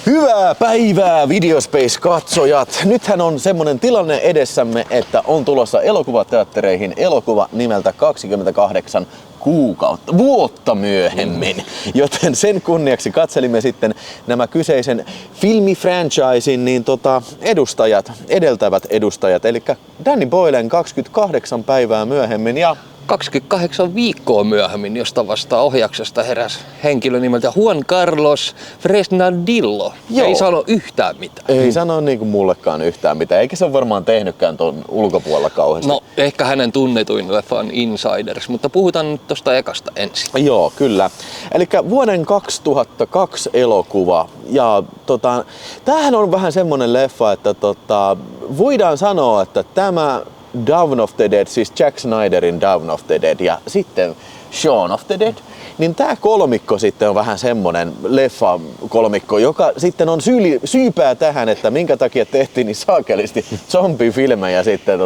Hyvää päivää Videospace-katsojat! Nythän on semmonen tilanne edessämme, että on tulossa elokuvateattereihin elokuva nimeltä 28 vuotta myöhemmin. Joten sen kunniaksi katselimme sitten nämä kyseisen filmifranchisin edeltävät edustajat, eli Danny Boylen 28 päivää myöhemmin ja 28 viikkoa myöhemmin, josta vasta ohjauksesta heräsi henkilö nimeltä Juan Carlos Fresnadillo. Joo. Ei sano yhtään mitään. ei sano niinku mullekaan yhtään mitään, eikä se ole varmaan tehnytkään tuon ulkopuolella kauheasti. No, ehkä hänen tunnetuin leffan Insiders, mutta puhutaan nyt tosta ekasta ensin. Joo, kyllä. Elikkä vuoden 2002 elokuva. Ja tämähän on vähän semmonen leffa, että voidaan sanoa, että tämä Dawn of the Dead, siis Jack Snyderin Dawn of the Dead ja sitten Shaun of the Dead, niin tää kolmikko sitten on vähän semmonen leffa-kolmikko, joka sitten on syypää tähän, että minkä takia tehtiin niin saakelisti zombifilmejä sitten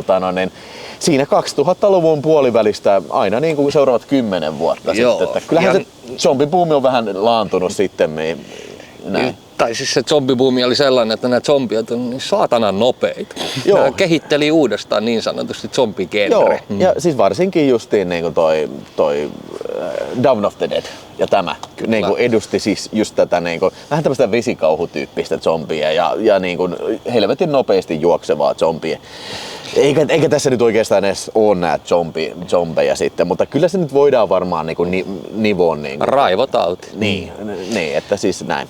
siinä 2000-luvun puolivälistä aina niin kuin seuraavat 10 vuotta. Joo. Sitten. Että kyllähän se zombibuumi on vähän laantunut sitten. Näin. Tai siis se zombibuumi oli sellainen, että nämä zombiat on niin saatanan nopeita. Joo. Nämä kehitteli uudestaan niin sanotusti zombigenre. Joo, ja siis varsinkin justiin niin kuin toi Dawn of the Dead ja tämä niin kuin edusti siis just tätä niin kuin, vähän tämmöistä vesikauhutyyppistä zombia ja niin kuin helvetin nopeasti juoksevaa zombia. Eikä tässä nyt oikeastaan edes ole nää zombeja sitten, mutta kyllä se nyt voidaan varmaan nivoon. Raivotauti. Niin, että siis näin.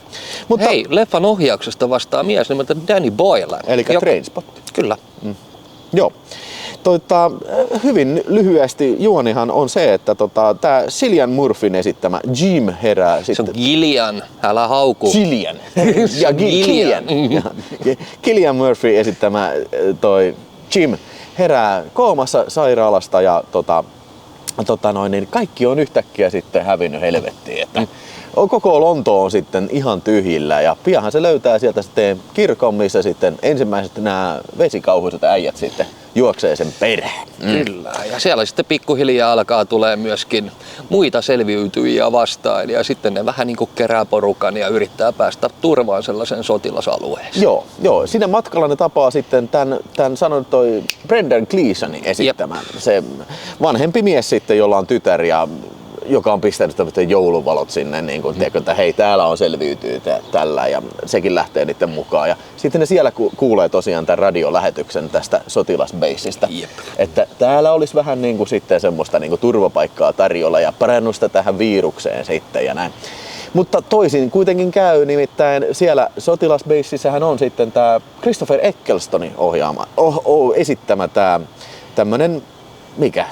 Mutta, hei, leffan ohjauksesta vastaa mies nimeltä Danny Boyle. Eli Trainspot. Kyllä. Joo. Hyvin lyhyesti juonihan on se, että tää Cillian Murphyn esittämä Jim herää sitten. Se on Gillian, älä hauku. Cillian. Ja Gillian. Cillian Murphy esittämä toi Jim herää koomassa sairaalasta ja niin kaikki on yhtäkkiä sitten hävinnyt helvettiin, että koko Lonto on sitten ihan tyhjillä ja pianhan se löytää sieltä sitten kirkon, missä sitten ensimmäiset nämä vesikauhuiset äijät sitten juoksee sen perään. Kyllä, ja siellä sitten pikkuhiljaa alkaa tulee myöskin muita selviytyjiä vastaan ja sitten ne vähän niin kuin kerää porukan ja yrittää päästä turvaan sellaisen sotilasalueeseen. Joo, siinä matkalla ne tapaa sitten tämän sanon toi Brendan Gleesonin esittämän. Se vanhempi mies sitten, jolla on tytär ja joka on pistänyt tämmöiset jouluvalot sinne, niin kuin, tiedätkö, että hei, täällä on selviytyy tällä ja sekin lähtee niiden mukaan. Ja sitten ne siellä kuulee tosiaan tämän radiolähetyksen tästä sotilasbeissistä, että täällä olisi vähän niin kuin sitten semmoista niin kuin turvapaikkaa tarjolla ja parannusta tähän virukseen sitten ja näin. Mutta toisin kuitenkin käy, nimittäin siellä sotilasbeississähän on sitten tämä Christopher Ecclestonin esittämä tämä tämmönen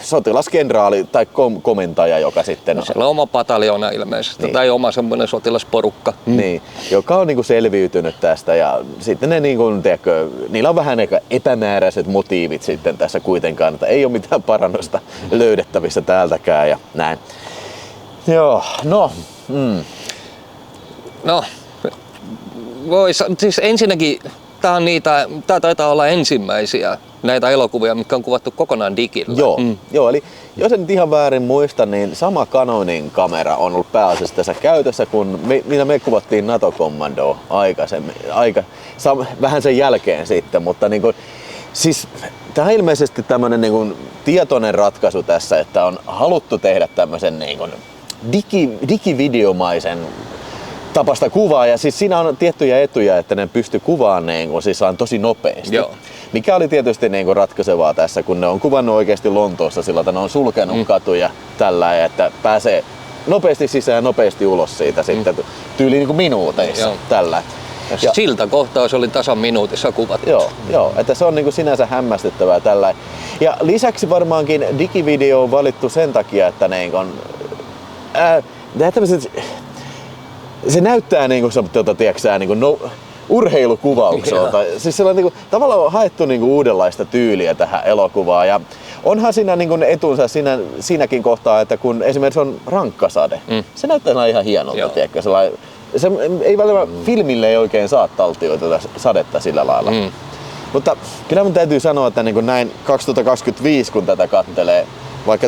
sotilaskenraali tai komentaja, joka sitten on. Siellä on oma pataljona ilmeisesti, tai oma semmoinen sotilasporukka. Niin, joka on niinku selviytynyt tästä ja sitten ne niillä on vähän epämääräiset motiivit sitten tässä kuitenkaan, että ei ole mitään parannusta löydettävissä täältäkään ja näin. Joo, No, siis ensinnäkin tää taitaa olla ensimmäisiä näitä elokuvia, mitkä on kuvattu kokonaan digillä. Joo, eli jos en nyt ihan väärin muista, niin sama Canonin kamera on ollut pääasiassa tässä käytössä, kun me kuvattiin NATO Commandoa aikaisemmin, vähän sen jälkeen sitten, mutta siis tämä on ilmeisesti tämmöinen tietoinen ratkaisu tässä, että on haluttu tehdä tämmöisen digivideomaisen tapasta kuvaa ja siis siinä on tiettyjä etuja, että ne pystyy kuvaamaan siis tosi nopeasti. Joo. Mikä oli tietysti ratkaisevaa tässä, kun ne on kuvannut oikeasti Lontoossa sillä, että ne on sulkenut katuja tällä, että pääsee nopeasti sisään ja nopeasti ulos siitä sitten tyyliin minuuteissa tällä. Ja siltä kohtaus oli tasan minuutissa kuvattu. Joo, että se on sinänsä hämmästyttävää tällä. Ja lisäksi varmaankin digivideo on valittu sen takia, että se näyttää urheilukuvaukselta. Siis se on tavallaan haettu uudenlaista tyyliä tähän elokuvaan ja onhan siinä etunsa siinäkin kohtaa, että kun esimerkiksi on rankkasade, se näyttää ihan hienolta, tiedätkö, se ei välttämättä filmille ei oikein saa taltioita sadetta sillä lailla. Mutta kyllä mun täytyy sanoa, että näin 2025 kun tätä kattelee, vaikka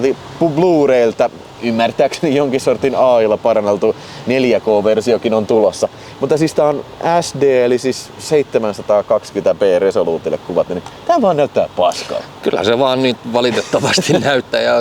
Blu-rayltä ymmärtääkseni jonkin sortin AI:lla paranneltu 4K-versiokin on tulossa. Mutta siis tää on SD, eli siis 720p resoluutille kuvat, niin tää vaan näyttää paskaa. Kyllä se vaan nyt valitettavasti näyttää. Ja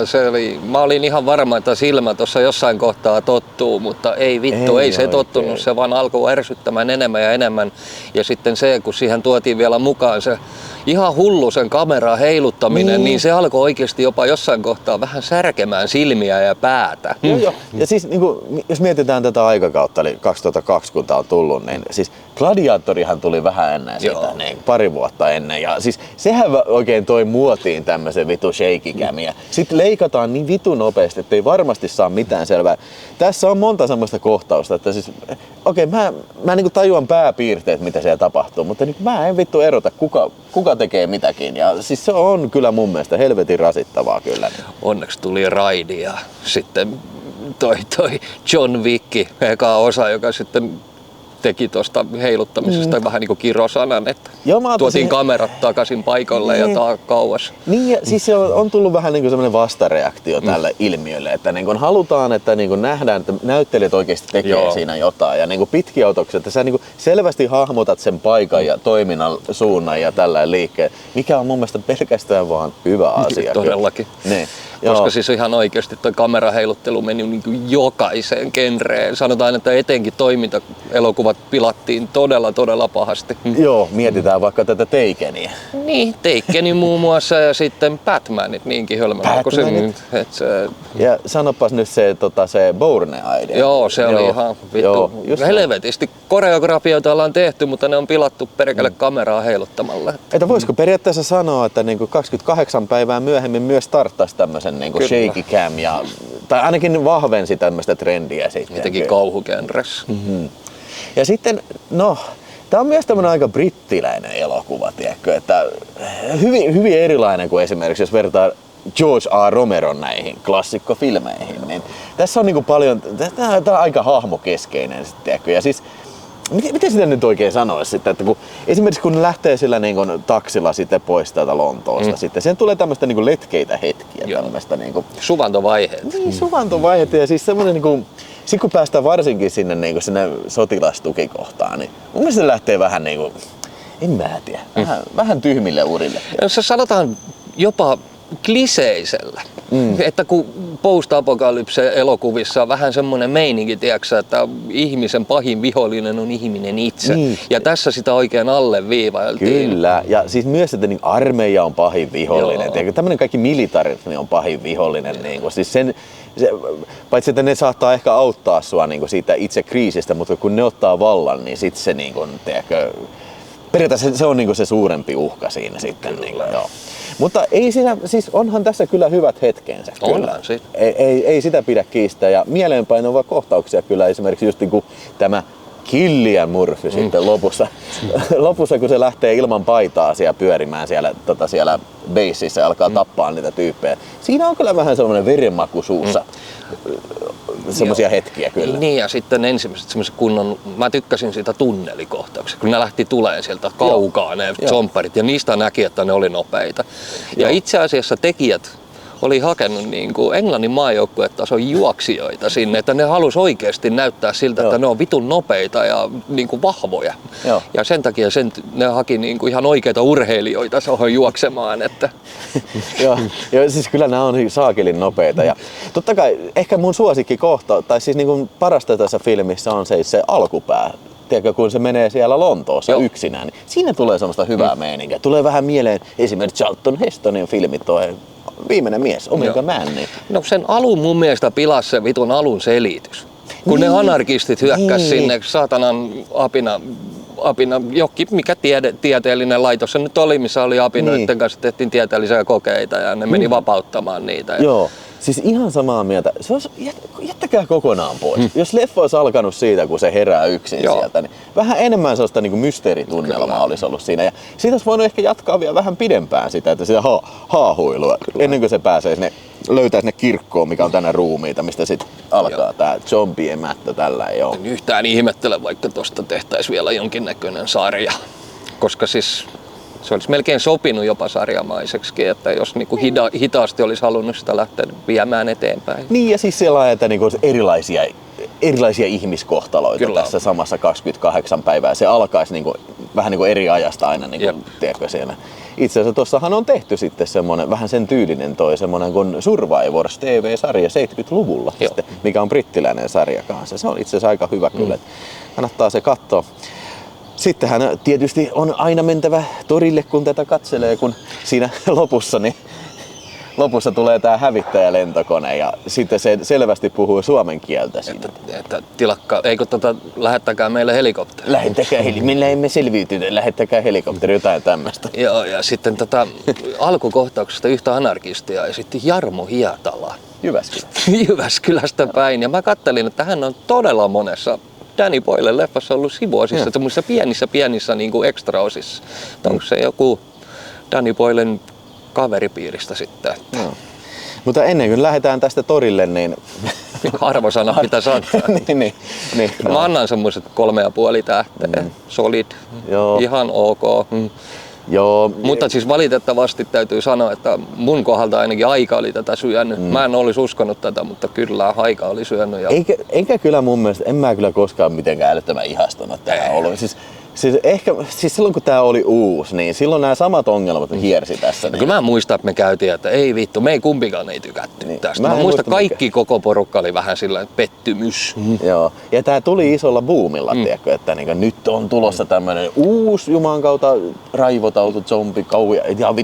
mä olin ihan varma, että silmä tuossa jossain kohtaa tottuu, mutta ei vittu, ei se oikein tottunut. Se vaan alkoi ärsyttämään enemmän ja enemmän. Ja sitten se, kun siihen tuotiin vielä mukaan se ihan hullu sen kameran heiluttaminen, niin se alkoi oikeasti jopa jossain kohtaa vähän särkemään silmiä ja päätä. Joo. Ja siis niin kuin, jos mietitään tätä aikakautta, eli 2002 kun tää on tullut, niin siis Gladiatorihan tuli vähän ennen sitä, niin, pari vuotta ennen. Ja siis sehän oikein toi muotiin tämmösen vitu shaky-camia. Sitten leikataan niin vitu nopeasti, ettei varmasti saa mitään selvää. Tässä on monta semmoista kohtausta, että siis mä niin kuin tajuan pääpiirteet, mitä siellä tapahtuu, mutta niin mä en vittu erota, kuka tekee mitäkin. Ja siis se on kyllä mun mielestä helvetin rasittavaa kyllä. Onneksi tuli Raidi ja sitten toi John Wick, eka osa, joka sitten teki tuosta heiluttamisesta vähän niin kuin kirosanan, että tuotiin kamerat takaisin paikalle ja kauas. Niin ja siis se on tullut vähän niin kuin semmoinen vastareaktio tälle ilmiölle, että niin kuin halutaan, että niin kuin nähdään, että näyttelijät oikeasti tekee siinä jotain ja niin kuin pitkiautukset, että sä niin kuin selvästi hahmotat sen paikan ja toiminnan suunnan ja tällainen liikkeen, mikä on mun mielestä pelkästään vaan hyvä asia. Todellakin. Niin. Koska siis ihan oikeasti tuo kameraheiluttelu meni niin kuin jokaiseen genreen. Sanotaan, että etenkin toimintaelokuvat pilattiin todella pahasti. Joo, mietitään vaikka tätä Takenia. Niin, Takeni muun muassa ja sitten Batmanit niinkin hölmöllä. Ja sanopas nyt se Bourne-idea. Joo, se oli ihan vittu helvetisti. Koreografioita ollaan tehty, mutta ne on pilattu perkele kameraa heiluttamalla. Että voisiko periaatteessa sanoa, että niin kuin 28 päivää myöhemmin myös starttaisi tämmöisen niin kuin shaky cam tai ainakin vahvensi tämmöistä trendiä sitten. Jotenkin kauhugenressä. Ja sitten, tää on myös tämmönen aika brittiläinen elokuva, tiedätkö, että hyvin erilainen kuin esimerkiksi jos vertaa George A. Romeron näihin klassikkofilmeihin, niin tässä on niinku paljon, tää on aika hahmokeskeinen sitten, tiedätkö, ja siis miten sitä nyt oikein sanoisi sitten, että esimerkiksi kun ne lähtee sillä niin kuin taksilla sitten pois täältä Lontoosta, sitten siihen tulee tämmöistä niin kuin letkeitä hetkiä, tämmöistä niin kuin suvantovaiheet. Niin, suvantovaiheet ja siis semmoinen niin kuin, sit kun päästään varsinkin sinne niin kuin sinne sotilastukikohtaan, niin mun mielestä se lähtee vähän niin kuin, en mä tiedä, vähän tyhmille urille. Se sanotaan jopa kliseisellä. Että kun post-apokalypse-elokuvissa on vähän semmoinen meininki, tiiäksä, että ihmisen pahin vihollinen on ihminen itse. Ja tässä sitä oikein alleviivailtiin. Kyllä, ja siis myös, että niin armeija on pahin vihollinen. Tämmöinen kaikki militarismi on pahin vihollinen. Niin kuin, siis paitsi että ne saattaa ehkä auttaa sua niin kuin siitä itse kriisistä, mutta kun ne ottaa vallan, niin sitten se, niin kuin, periaatteessa se on niin kuin se suurempi uhka siinä sitten. Niin kuin, Mutta ei siinä, siis onhan tässä kyllä hyvät hetkensä. Kyllä. Ei sitä pidä kiistää ja mieleenpainuvia kohtauksia kyllä esimerkiksi just niin kuin tämä Cillian Murphy sitten lopussa kun se lähtee ilman paitaa siellä pyörimään siellä baseissa ja alkaa tappaa niitä tyyppejä. Siinä on kyllä vähän sellainen verenmaku suussa. Semmoisia hetkiä kyllä. Niin ja sitten ensimmäiset semmoiset kunnon, mä tykkäsin siitä tunnelikohtauksesta, kun ne lähti tulemaan sieltä kaukaa ne zompparit ja niistä näki, että ne oli nopeita. Ja itse asiassa tekijät oli hakenut niin kuin Englannin maajoukkuetason juoksijoita sinne, että ne halusi oikeasti näyttää siltä, että ne on vitun nopeita ja niin kuin vahvoja. Ja sen takia ne haki niin kuin ihan oikeita urheilijoita sohon juoksemaan. Että. Joo, siis kyllä nämä on saakelin nopeita. Ja totta kai ehkä mun suosikkikohta, tai siis niin kuin parasta tässä filmissä on se alkupää. Tiedätkö, kun se menee siellä Lontoossa yksinään, niin siinä tulee semmoista hyvää meininkiä. Tulee vähän mieleen esimerkiksi Charlton Hestonin filmi toi Viimeinen mies, Omega Man. Niin. No sen alun mun mielestä pilasi se vitun alun selitys. Kun ne anarkistit hyökkäs sinne saatanan apina jokin, mikä tieteellinen laitos se nyt oli, missä oli apinoiden kanssa tehtiin tieteellisiä kokeita ja ne meni vapauttamaan niitä. Joo. Siis ihan samaa mieltä. Jättäkää kokonaan pois. Jos leffa olisi alkanut siitä, kun se herää yksin sieltä, niin vähän enemmän sellaista niin kuin mysteeritunnelmaa olisi ollut siinä. Ja siitä olisi voinut ehkä jatkaa vielä vähän pidempään sitä, että sitä haahuilua, ennen kuin se pääsee sinne, löytää sinne kirkkoon, mikä on tänä ruumiita, mistä sitten alkaa tää zombien mättö tällä. En yhtään ihmettele, vaikka tosta tehtäisiin vielä jonkinnäköinen sarja. Koska siis se olisi melkein sopinut jopa sarjamaiseksi, että jos niinku hitaasti olisi halunnut sitä lähteä viemään eteenpäin. Niin ja siis sellainen, että niinku erilaisia ihmiskohtaloita kyllä tässä samassa 28 päivää. Se alkaisi niinku, vähän niinku eri ajasta aina, niinku, tiedätkö siellä. Itse asiassa tuossahan on tehty sitten semmoinen, vähän sen tyylinen semmoinen kuin Survivors TV-sarja 70-luvulla, sitten, mikä on brittiläinen sarja kanssa. Se on itse asiassa aika hyvä kyllä, kannattaa se katsoa. Sittenhän tietysti on aina mentävä torille, kun tätä katselee, kun siinä lopussa tulee tää hävittäjälentokone ja sitten se selvästi puhuu suomen kieltä siinä. Että tilakka, eikö lähettäkää meille helikopteri? Millä emme selviytyneet, lähettäkää helikopteri, jotain tämmöistä. Joo, ja sitten alkukohtauksesta yhtä anarkistia esitti Jarmo Hietala. Jyväskylästä päin. Ja mä kattelin, että hän on todella monessa Danny Boylen leffassa ollut sivuosissa, semmoisissa pienissä niin kuin extraosissa. Onko se joku Danny Boylen kaveripiiristä sitten? No. Mutta ennen kuin lähdetään tästä torille, niin... Arvosana pitäisi antaa. niin, Mä annan semmoiset 3,5 tähteä. Solid. Joo. Ihan ok. Joo. Mutta siis valitettavasti täytyy sanoa, että mun kohdalta ainakin aika oli tätä syönyt. Mä en olisi uskonut tätä, mutta kyllä aika oli syönyt. Ja... Eikä kyllä mun mielestä, en mä kyllä koskaan mitenkään älyttömän ihastunut tähän ollut. Siis silloin kun tää oli uusi, niin silloin nämä samat ongelmat hiersi tässä. Niin. Kyllä mä muistan, että me käytiin, että ei vittu, me ei kumpikaan ei tykätty niin. Tästä. Mä muistan, kaikki koko porukka oli vähän sillä pettymys. Joo, ja tää tuli isolla boomilla, tiedätkö, että niin, nyt on tulossa tämmönen uusi Jumalan kautta raivotautu zombi kauhia, ihan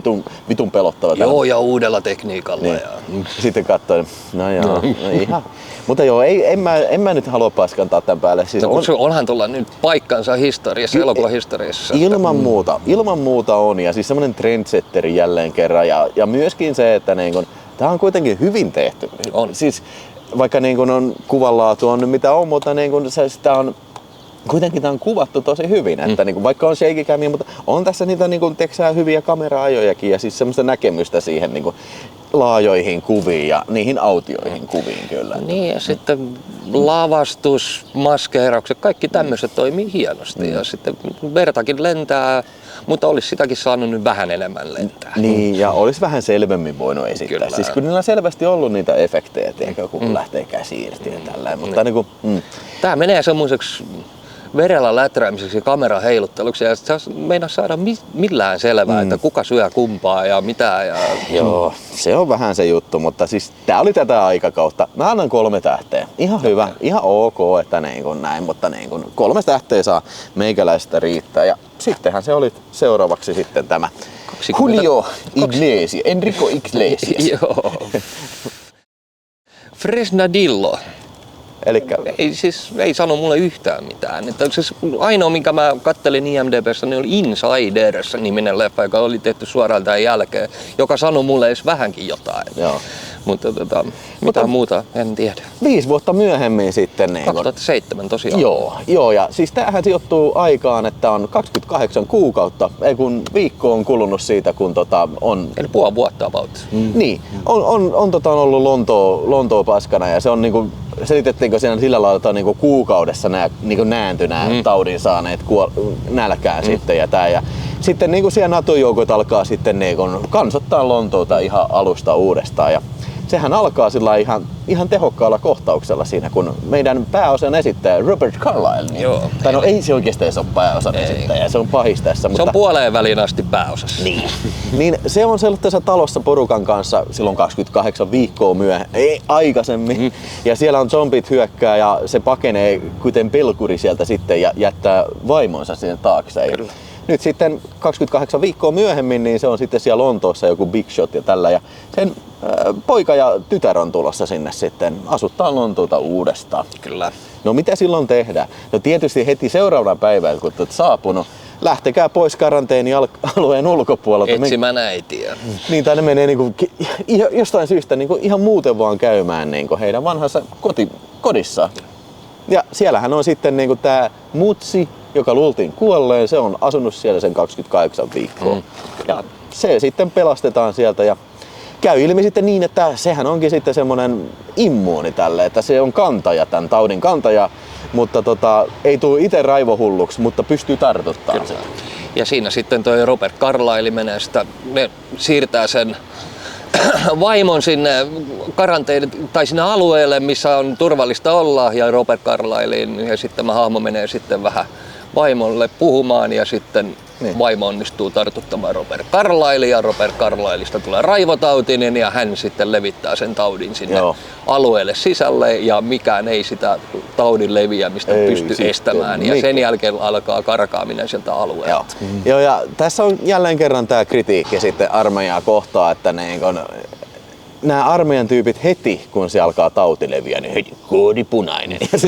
vitun pelottava. Joo, ja uudella tekniikalla. Niin. Ja... Sitten katsoin, no ihan. Mutta joo, en mä nyt halua paskantaa tämän päälle. Siis onhan tulla nyt paikkansa historiassa, elokuvahistoriassa. Ilman muuta on. Ja siis semmoinen trendsetteri jälleen kerran. Ja myöskin se, että niin kun, tää on kuitenkin hyvin tehty. On. Siis vaikka niin kun on kuvanlaatu on mitä on, mutta niin kun sitä on kuitenkin tää on kuvattu tosi hyvin, että niin kun, vaikka on shaky-camia, mutta on tässä niitä niin kun, hyviä kamera-ajojakin ja siis semmoista näkemystä siihen niin kun, laajoihin kuviin ja niihin autioihin kuviin kyllä. Niin ja sitten lavastus, maskeeraukset, kaikki tämmöiset toimii hienosti ja sitten vertakin lentää, mutta olisi sitäkin saanut nyt vähän enemmän lentää. Niin ja olisi vähän selvemmin voinut esittää. Kyllä. Siis kyllä niillä on selvästi ollut niitä efektejä, kun lähtee käsi irti ja tällä. Mutta niin kuin, Tää menee semmoiseksi verellä läträämiseksi ja kameran heilutteluksi ja sä meinaa saada millään selvää, että kuka syö kumpaa ja mitä. Ja... Joo, se on vähän se juttu, mutta siis tää oli tätä aikakautta. Mä annan 3 tähteä. Ihan hyvä, ihan ok, että niin kuin näin, mutta niin kuin 3 tähteä saa meikäläistä riittää. Ja sittenhän se oli seuraavaksi sitten tämä Julio Iglesias, Enrico Iglesias. Joo. Fresnadillo. Elikkä... Ei sano mulle yhtään mitään. Että siis ainoa, minkä mä kattelin IMDb:ssä, niin oli Insiders-niminen leffa, joka oli tehty suoraan tämän jälkeen, joka sanoi mulle edes vähänkin jotain. Joo. Mutta muuta en tiedä. 5 vuotta myöhemmin sitten. Niin 2007 tosiaan. Joo, ja siis tämähän sijoittuu aikaan, että on 28 kuukautta, ei kun viikko on kulunut siitä, kun on... Eli puoli vuotta about. Niin, on ollut Lontoa paskana ja se on niinku, selitettiinkö siinä sillä lailla, että on niinku kuukaudessa niinku näänty nämä taudin saaneet nälkään sitten ja tää. Ja sitten niinku siellä NATO-joukot alkaa sitten niinku kansottaa Lontoota ihan alusta uudestaan. Ja sehän alkaa sillä ihan tehokkaalla kohtauksella siinä, kun meidän pääosan esittäjä Robert Carlyle, niin, tai no ei se oikeastaan ole pääosan esittäjä, se on pahis tässä. Se on puoleen väliin asti pääosassa. Niin se on sellaisessa talossa porukan kanssa silloin 28 viikkoa aikaisemmin. Ja siellä on zombit hyökkää ja se pakenee kuten pelkuri sieltä sitten ja jättää vaimonsa sinne taakse. Nyt sitten 28 viikkoa myöhemmin, niin se on sitten siellä Lontoossa joku Big Shot ja tällä. Ja sen poika ja tytär on tulossa sinne sitten asuttaa Lontoota uudestaan. Kyllä. No mitä silloin tehdään? No tietysti heti seuraavana päivänä, kun olet saapunut, lähtekää pois karanteenialueen ulkopuolelta. Etsimään äitiä. Niin, tai ne menee niinku, jostain syystä niinku, ihan muuten vaan käymään niinku, heidän vanhassa kodissaan. Ja siellähän on sitten niinku, tää mutsi, joka luultiin kuolleen, se on asunut siellä sen 28 viikkoa. Ja se sitten pelastetaan sieltä ja käy ilmi sitten niin, että sehän onkin sitten semmoinen immuuni tälle, että se on kantaja, tämän taudin kantaja, mutta ei tule itse raivohulluksi, mutta pystyy tartuttamaan sen. Ja siinä sitten toi Robert Carlyle menee sitä, ne siirtää sen vaimon sinne karanteeniin tai sinne alueelle, missä on turvallista olla, ja Robert Carlyleen, ja sitten tämä hahmo menee sitten vähän vaimolle puhumaan, ja sitten vaimo onnistuu tartuttamaan Robert Carlyle, ja Robert Carlyleista tulee raivotautinen, ja hän sitten levittää sen taudin sinne alueelle sisälle, ja mikään ei sitä taudin leviämistä pysty estämään, ja sen jälkeen alkaa karkaaminen sieltä alueelta. Joo, ja tässä on jälleen kerran tämä kritiikki sitten armeijaa kohtaan, että nämä armeijan tyypit heti, kun se alkaa tauti leviä, niin heti koodi punainen. Ja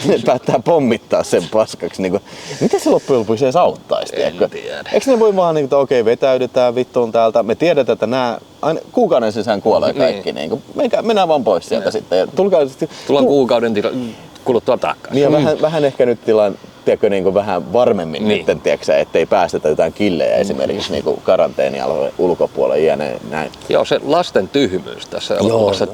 ne päättää pommittaa sen paskaksi. Niin kuin, miten se loppujen lopuksi edes auttaisi? En tiedä. Eikö ne voi vaan, että okei, vetäydytään vittuun täältä. Me tiedetään, että nämä kuukauden sisään kuolee kaikki. Niin. Mennään vaan pois sieltä sitten. Ja tullaan kuukauden kuluttua takaisin. Niin ja vähän ehkä nyt tiedätkö, niin vähän varmemmin nyt, tiedätkö, ettei päästetä jotain killejä esimerkiksi niin karanteenialueen ulkopuolelle ja näin. Joo, se lasten tyhmyys tässä elokuvassa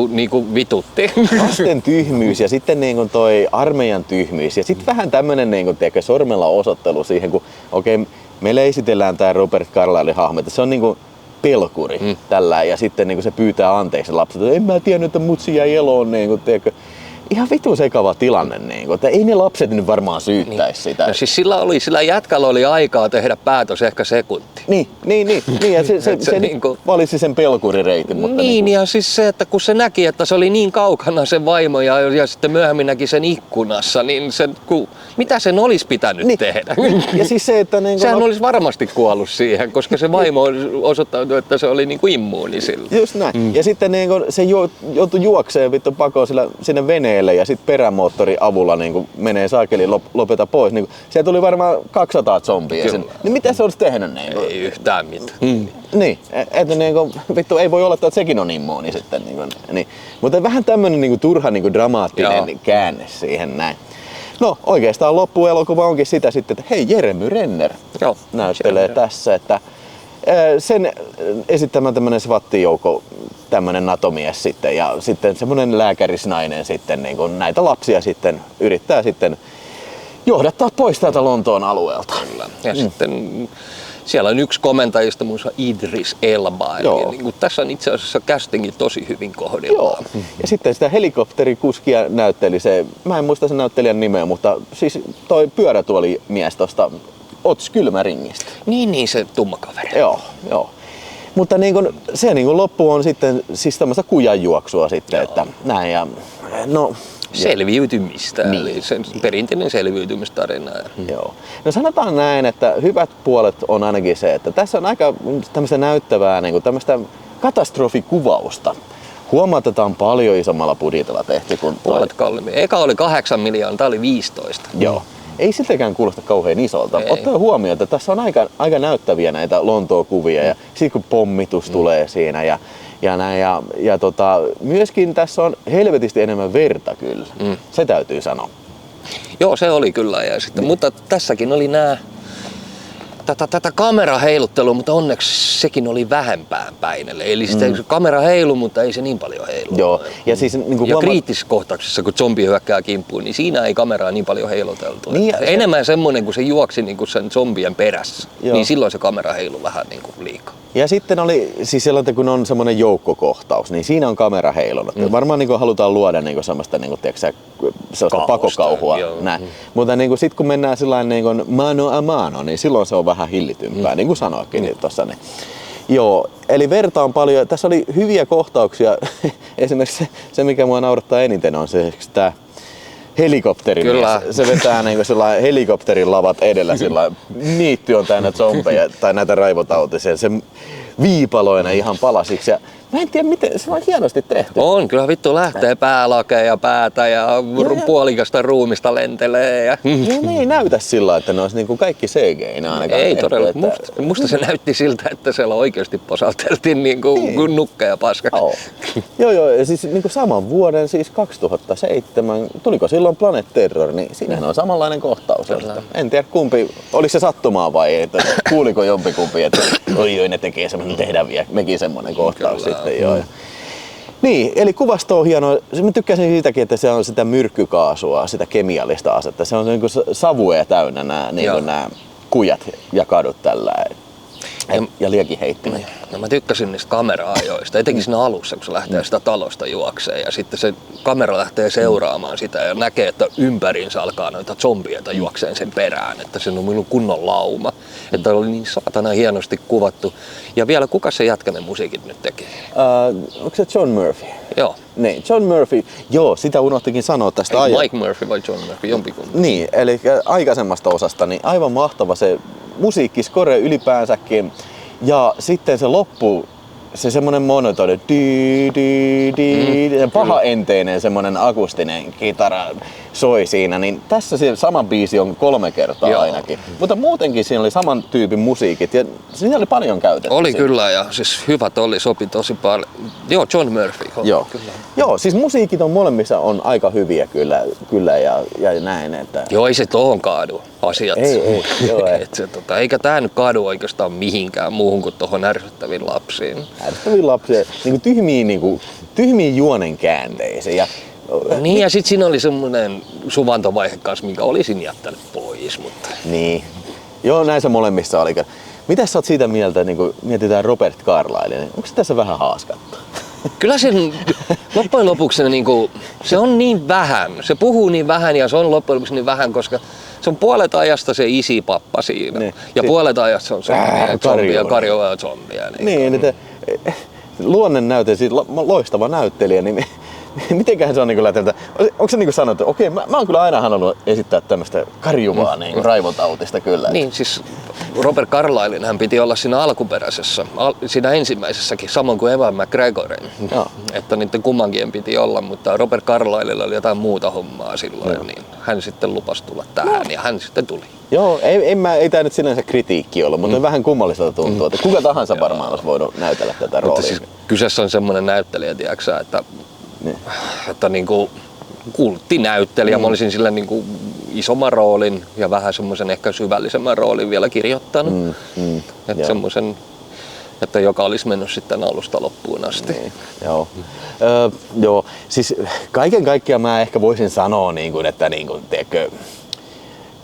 niinku vitutti. Lasten tyhmyys ja sitten niin toi armeijan tyhmyys ja sitten vähän tämmönen niin tiedätkö, sormella osoittelu siihen, kun meillä esitellään tää Robert Carlyle hahmo, että se on niinku pelkuri tällä ja sitten niin se pyytää anteeksi lapset, että en mä tiennyt, että mutsi jäi eloon, niin tiedätkö. Ihan vitun sekava tilanne, niin että ei ne lapset nyt varmaan syyttäisi sitä. No siis sillä jätkällä oli aikaa tehdä päätös ehkä sekunti. Niin, ja se niinku valitsi sen pelkurireitin. Mutta ja siis se, että kun se näki, että se oli niin kaukana sen vaimo ja sitten myöhemmin näki sen ikkunassa, niin mitä sen olisi pitänyt tehdä? Ja siis se, että sehän olisi varmasti kuollut siihen, koska se vaimo osoittautui, että se oli niinku immuuni sillä. Just näin. Ja sitten se joutui juokseen vittu pakoon sinne veneelle ja sitten perämoottorin avulla menee saakeli lopeta pois. Siellä tuli varmaan 200 zombia. Niin mitä se olisi tehnyt? Ei yhtään mitään. Niin, että vittu ei voi olla, että sekin on immuuni sitten. Niin. Mutta vähän tämmönen turha dramaattinen käänne siihen näin. No oikeastaan loppuelokuva onkin sitä sitten, että hei, Jeremy Renner näyttelee tässä, että sen esittämä tämmönen SWAT-joukko, tämmönen NATO-mies sitten ja sitten semmonen lääkärisnainen sitten näitä lapsia sitten yrittää sitten johdattaa pois täältä Lontoon alueelta. Kyllä. Ja sitten siellä on yksi komentajista, muissa Idris Elba. Eli tässä on itse asiassa castingin tosi hyvin kohdillaan. Ja sitten sitä helikopterikuskia näytteli se, mä en muista sen näyttelijän nimeä, mutta siis toi pyörätuolimies tosta Ots Kylmäringistä. Niin se tumma kaveri. Joo. Mutta se loppu on sitten siis tämmöistä kujanjuoksua sitten, että näin ja selviytymistä, eli sen perinteinen selviytymistarina. Joo. No sanotaan näin, että hyvät puolet on ainakin se, että tässä on aika tämmöistä näyttävää tämmöistä katastrofikuvausta. Huomautetaan paljon isommalla budjetilla tehty kuin puolet kalliimmin. Eka oli 8 miljoonaa, tää oli 15. Joo. Ei siltäkään kuulosta kauhean isolta. Ottaa huomioon, että tässä on aika näyttäviä näitä Lontoon-kuvia ja sitten kun pommitus tulee siinä ja myöskin tässä on helvetisti enemmän verta kyllä. Se täytyy sanoa. Joo, se oli kyllä. Ja sitten, mutta tässäkin oli tätä kameraheiluttelua, mutta onneksi sekin oli vähempään päin. Eli sitten kamera heilu, mutta ei se niin paljon heilu. Joo. Ja, siis, ja kriittisessä kohtauksessa, kun zombi hyökkää kimppuun, niin siinä ei kameraa niin paljon heiluteltu. Niin, enemmän semmoinen, kun se juoksi sen zombien perässä, niin silloin se kamera heilu vähän liikaa. Ja sitten oli, siis sellainen, kun on semmoinen joukkokohtaus, niin siinä on kamera heilunut. Varmaan halutaan luoda semmoista sellaista pakokauhua. Mutta sitten kun mennään sellainen mano a mano, niin silloin se on vähän hillitympää, niin kuin sanoikin tuossa. Niin. Joo, eli verta on paljon. Tässä oli hyviä kohtauksia. Esimerkiksi se, mikä mua naurattaa eniten, on se tämä helikopterimies. Kyllä. Se vetää helikopterin lavat edellä, niitty on täynnä zombeja tai näitä raivotautisia. Se viipaloina ihan palasiksi. Ja mä en tiedä miten, se on hienosti tehty. On, kyllä vittu lähtee päälakeja päätä ja puolikasta ruumista lentelee. Ja ne ei näytä sillä, että ne olisi kaikki CGI-nä ainakaan. Ei todella. Musta se näytti siltä, että siellä oikeasti posauteltiin kuin nukka ja paska. Joo, ja siis saman vuoden, siis 2007, tuliko silloin Planet Terror, niin siinähän on samanlainen kohtaus. En tiedä kumpi, oliko se sattumaa vai että kuuliko jompikumpi, että oi ne tekee semmoinen, tehdään vielä mekin semmoinen kohtaus sitten. Joo. Niin, eli kuvasto on hienoa. Mä tykkäsin siitäkin, että se on sitä myrkkykaasua, sitä kemiallista asetta. Se on savuja täynnä nämä kujat ja kadut tällä. Ja liekinheittimet. No mä tykkäsin niistä kamera-ajoista, etenkin siinä alussa, kun se lähtee sitä talosta juokseen ja sitten se kamera lähtee seuraamaan sitä ja näkee, että ympäriinsä alkaa noita zombieita juokseen sen perään, että se on minun kunnon lauma. Että oli niin saatana hienosti kuvattu. Ja vielä, kuka se jätkänen musiikit nyt tekee? Onko se John Murphy? Joo. Niin, John Murphy. Joo, sitä unohtikin sanoa tästä Mike Murphy vai John Murphy, jompikumpi. Niin, eli aikaisemmasta osasta, niin aivan mahtava se musiikkiskore ylipäänsäkin. Ja sitten se loppu, se semmonen monotoni, pahaenteinen semmonen akustinen kitara soi siinä, niin tässä se sama biisi on 3 kertaa Joo. ainakin. Mutta muutenkin siinä oli saman tyypin musiikit ja siinä oli paljon käytetty. Oli siinä. kyllä ja siis hyvät sopi tosi paljon. Joo, John Murphy. Joo. Kyllä. Joo, siis musiikit on molemmissa on aika hyviä kyllä ja näin. Että... Joo, ei se tohon kaadu asiat. Ei, joo, ei. Eikä tää nyt kaadu oikeastaan mihinkään muuhun kuin tohon ärsyttäviin lapsiin. Ärsyttäviin lapsiin, tyhmiin juonen käänteisiin. Niin ja sit siinä oli semmonen suvantovaihe kanssa, minkä olisin jättänyt pois, mutta... Niin. Joo, näissä molemmissa oli. Mitäs sä oot siitä mieltä, niin kun mietitään Robert Carlyle, niin onko se tässä vähän haaskattu? Kyllä sen loppujen lopuksi niinku, se on niin vähän, se puhuu niin vähän ja se on loppujen lopuksi niin vähän, koska se on puolet ajasta se isipappa siinä niin. ja puolet ajasta se on zombia, karjoa zombia. Niin, että luonnennäyte, siis loistava näyttelijä, niin mitenköhän se on lähtenyt? Onko se sanottu, että okei, mä oon kyllä aina halunnut esittää tämmöistä karjuvaa raivotautista kyllä. Niin, siis Robert Carlylen hän piti olla siinä alkuperäisessä, siinä ensimmäisessäkin, samoin kuin Ewan McGregorin. Joo. Että niiden kummankin piti olla, mutta Robert Carlylella oli jotain muuta hommaa silloin, niin hän sitten lupasi tulla tähän ja hän sitten tuli. Joo, ei tämä nyt sinänsä kritiikki ollut, mutta vähän kummallista tuntuu, että kuka tahansa varmaan olisi voinut näytellä tätä roolia. Mutta siis kyseessä on semmoinen näyttelijä, tiedätkö, että niinku kulttinäyttelijä. Mä olisin sille niinku isomman roolin ja vähän semmoisen ehkä syvällisemmän roolin vielä kirjoittanut. Että semmoisen, että joka olisi mennyt sitten alusta loppuun asti. Niin, joo. Joo, siis kaiken kaikkiaan mä ehkä voisin sanoa, että tiedätkö,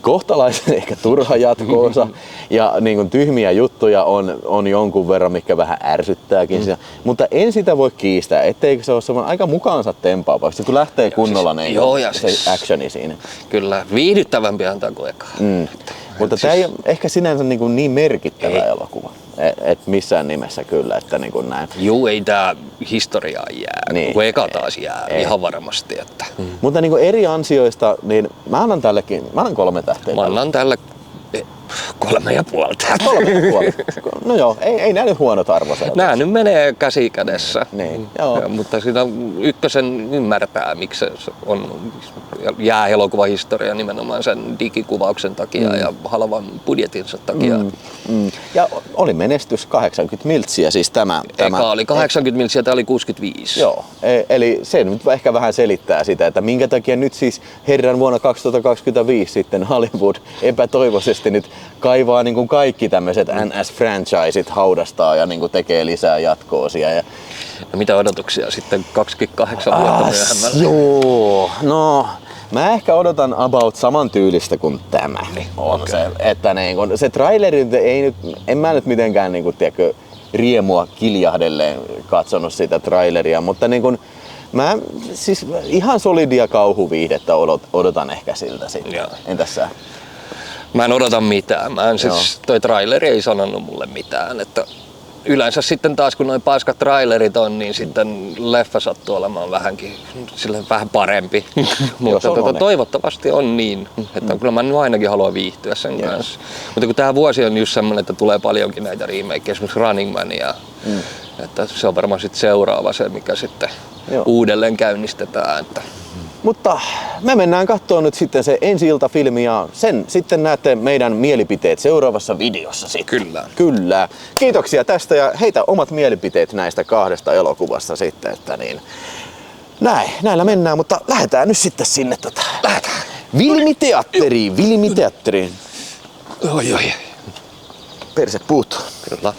kohtalaisen ehkä turha jatkoosa ja tyhmiä juttuja on jonkun verran, mikä vähän ärsyttääkin. Mutta en sitä voi kiistää, etteikö se ole semmoinen aika mukaansa tempaava, kun lähtee kunnolla se actioni siinä. Kyllä, viihdyttävämpihän tämä kuin eka. Mutta tämä ei ole ehkä sinänsä niin merkittävä elokuva. Et missään nimessä kyllä, että näin. Juu, ei tää historiaa jää, niin, kun eka taas jää ihan varmasti. Että. Mutta eri ansioista, niin mä annan 3 tähteä. Mä annan tälle 3,5 tähteä. 3,5. No joo, ei nää nyt huonot arvosanat. Nää nyt menee käsi kädessä. Niin, joo. Mutta siinä ykkösen ymmärtää, miksi se jää elokuvahistoria nimenomaan sen digikuvauksen takia ja halvan budjetinsa takia. Ja oli menestys 80 miltsiä siis tämä. Eka oli 80 miltsiä, tämä oli 65. Joo, eli se nyt ehkä vähän selittää sitä, että minkä takia nyt siis herran vuonna 2025 sitten Hollywood epätoivoisesti nyt kaivaa kaikki tämmöiset NS-franchiseit haudastaa ja tekee lisää jatkoosia. Ja mitä odotuksia sitten 28 vuotta myöhemmällä? Joo, no mä ehkä odotan about saman tyylistä kuin tämä on se, että se traileri ei nyt, en mä nyt mitenkään tiedätkö, riemua kiljahdelleen katsonut sitä traileria, mutta mä siis ihan solidia kauhuviihdettä odotan ehkä siltä sitten. Entäs sä? Mä en odota mitään. Toi traileri ei sanonut mulle mitään. Että yleensä sitten taas kun noin paskat trailerit on, niin sitten leffa sattuu olemaan vähän parempi. Mutta toivottavasti on niin, että kyllä mä nyt ainakin haluan viihtyä sen kanssa. Mutta kun tää vuosi on just semmonen, että tulee paljonkin näitä remakeja, esimerkiksi Running Mania, että se on varmaan sitten seuraava se, mikä sitten uudelleen käynnistetään. Että. Mutta me mennään katsomaan nyt sitten se ensi-iltafilmi ja sen sitten näette meidän mielipiteet seuraavassa videossa sitten. Kyllä. Kyllä. Kiitoksia tästä ja heitä omat mielipiteet näistä 2 elokuvasta sitten, että niin. Näillä mennään, mutta lähdetään nyt sitten sinne lähdetään. Vilmiteatteriin. Oi. Perse puuttuu. Kyllä.